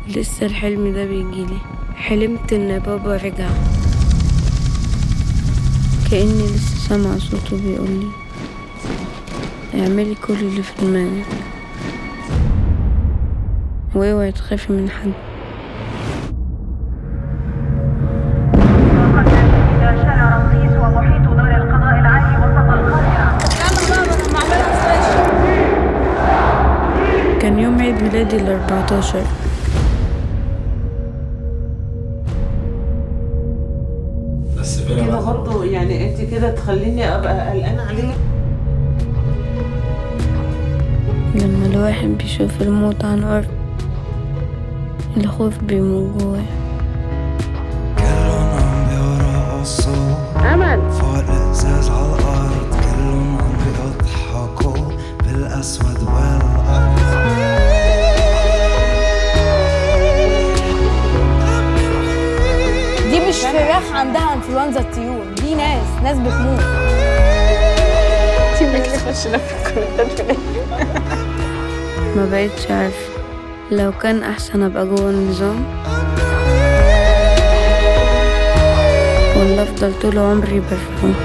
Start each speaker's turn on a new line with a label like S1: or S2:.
S1: لسه الحلم ده بيجيلي. حلمت ان بابا رجع، كأني لسه سامعة صوته بيقولي اعملي كل اللي في دماغك واوعي تخافي من حد.
S2: شارع رمسيس ومحيط دار القضاء العالي وسط القاهرة.
S1: كان يوم عيد ميلادي 14.
S3: بس
S4: كده برضه يعني انت كده تخليني ابقى قلقانه عليك.
S1: لما الواحد بيشوف الموت عن قرب الخوف بيموت جواه.
S3: كلهم عم بيرقصوا فوق الازاز على الارض، كلهم عم بيضحكوا بالاسود والابيض.
S5: دي مش فراخ عندها انفلونزا الطيور، دي ناس بتموت.
S1: ما بقتش عارفة لو كان احسن ابقى جوه النظام ولا افضل طول عمري برفوم.